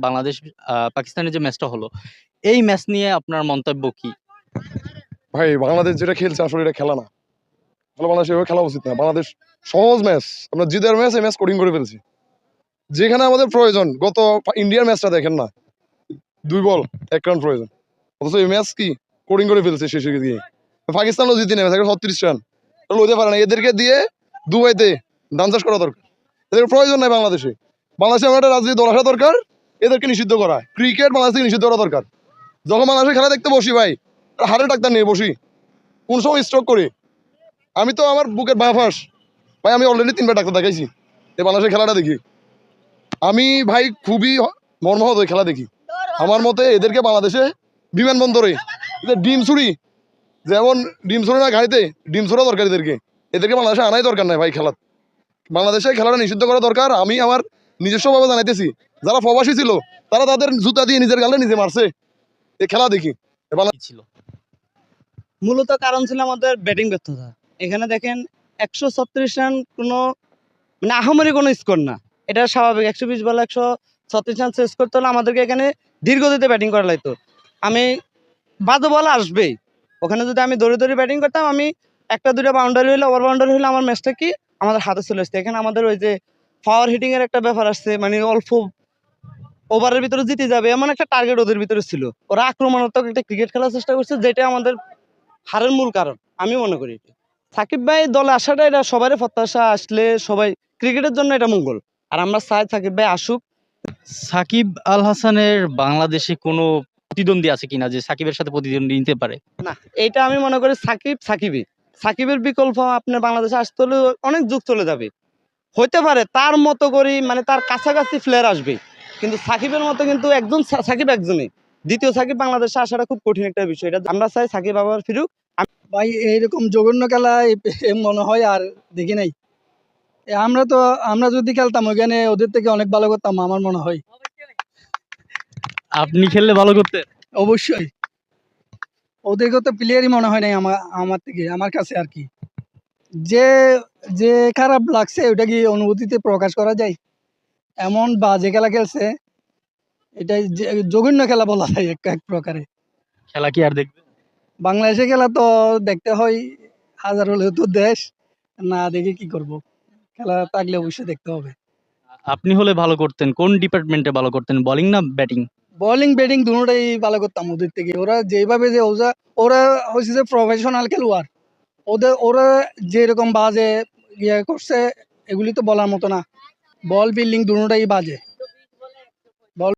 বাংলাদেশ পাকিস্তানের যে ম্যাচটা হলো, এই ম্যাচ নিয়ে আপনার মন্তব্য কি? ভাই বাংলাদেশ যেটা খেলছে আসলে এটা খেলা না। আসলে বাংলাদেশ এভাবে খেলা উচিত না। বাংলাদেশ সহজ ম্যাচ, আমরা জিতের ম্যাচ এই ম্যাচ কোডিং করে ফেলছি। যেখানে আমাদের প্রয়োজন, গত ইন্ডিয়ার ম্যাচটা দেখেন না, 2 বল 1 রান প্রয়োজন, অথচ এই ম্যাচ কি কোডিং করে ফেলছে শেষে গিয়ে। পাকিস্তানও জিতে নেমে থাকে 36 রান, লইতে পারে না। এদেরকে দিয়ে দুবাইতে ধান চাষ করা দরকার, এদের প্রয়োজন নাই বাংলাদেশে। বাংলাদেশে আমার একটা রাজনীতি দল আসা দরকার, এদেরকে নিষিদ্ধ করা। ক্রিকেট বাংলাদেশ থেকে নিষিদ্ধ করা দরকার। যখন বাংলাদেশে খেলা দেখতে বসি ভাই, হার্টের ডাক্তার নিয়ে বসি, কোন সময় স্ট্রোক করি। আমি তো আমার বুকের বাফাস ভাই, আমি অলরেডি 3বার ডাক্তার দেখাইছি এই বাংলাদেশের খেলাটা দেখি। আমি ভাই খুবই মর্মাহত হয়ে খেলা দেখি। আমার মতে এদেরকে বাংলাদেশে বিমানবন্দরে ডিম ছুরি, যেমন ডিম ছুরি না গাড়িতে, ডিম ছোড়া দরকার এদেরকে। এদেরকে বাংলাদেশে আনাই দরকার নাই ভাই। খেলা বাংলাদেশে খেলাটা নিষিদ্ধ করা দরকার। আমি আমার নিজস্বভাবে জানাইতেছি, যারা প্রবাসী ছিল তারা তাদের জুতা দিয়ে নিজের গালে নিজে মারছে। এই খেলা দেখি কি ছিল? মূলত কারণ ছিল আমাদের ব্যাটিং ব্যর্থতা। এখানে দেখেন 136 রান কোনো মানে আহামরি কোনো স্কোর না, এটা স্বাভাবিক। 120 বলে 136 রান শেষ করতে হলে আমাদেরকে এখানে ধীরগতিতে ব্যাটিং করা লাগতো। আমি বাজে বল আসবেই, ওখানে যদি আমি দৌড়ে দৌড়ে ব্যাটিং করতাম, আমি একটা দুটো বাউন্ডারি হলে, ওভার বাউন্ডারি হলে আমার ম্যাচটা কি আমাদের হাতে চলে আসছে। এখানে আমাদের ওই যে পাওয়ার হিটিংয়ের একটা ব্যাপার আসছে, মানে অল্প ওভারের ভিতরে জিতে যাবে এমন একটা টার্গেট ওদের ভিতরে ছিল। ওরা আক্রমণাত্মক একটা ক্রিকেট খেলার চেষ্টা করছে, যেটা আমাদের হারের মূল কারণ আমি মনে করি। সাকিব ভাই দলে আসাটা এটা সবারই প্রত্যাশা, আসলে সবাই ক্রিকেটের জন্য এটা মঙ্গল। আর আমরা চাই সাকিব ভাই আসুক। সাকিব আল হাসানের বাংলাদেশে কোনো প্রতিদ্বন্দ্বী আছে কিনা যে সাকিবের সাথে প্রতিদ্বন্দ্বী নিতে পারে? না, এটা আমি মনে করি সাকিবই। সাকিবের বিকল্প আপনার বাংলাদেশে আসতে হলে অনেক যুগ চলে যাবে। হইতে পারে তার মতো করে, মানে তার কাছাকাছি প্লেয়ার আসবে, কিন্তু সাকিবের মতো কিন্তু একজন সাকিব একজনই। দ্বিতীয় সাকিব বাংলাদেশে আসাটা খুব কঠিন একটা বিষয়। এটা আমরা চাই সাকিব আবার ফিরুক। ভাই এইরকম জঘন্য খেলা মনে হয় আর দেখি নাই। আমরা যদি খেলতাম ওইখানে ওদের থেকে অনেক ভালো করতাম আমার মনে হয়। আপনি খেললে ভালো করতেন? অবশ্যই ওদেরকে তো প্লেয়ারই মনে হয় নাই আমার কাছে আর কি। যে যে খারাপ লাগছে ওটা কি অনুভূতিতে প্রকাশ করা যায়? এমন বাজে খেলা খেলছে, এটাই জঘন্য খেলা বলা যায় এক প্রকারে। খেলা কি আর দেখবেন? বাংলাদেশে খেলা তো দেখতে হয়, হাজার হলেও তো দেশ, না দেখে কি করব? খেলা থাকলে অবশ্যই দেখতে হবে। আপনি হলে ভালো করতেন কোন ডিপার্টমেন্টে ভালো করতেন, বোলিং না ব্যাটিং? বোলিং ব্যাটিং দুটোটাই ভালো করতাম ওদের থেকে। ওরা যেভাবে যে ওরা হচ্ছে যে প্রফেশনাল খেলোয়াড়, ওরা যেরকম বাজে ইয়ে করছে এগুলি তো বলার মতো না। বল ফিল্ডিং দুটোটাই বাজে।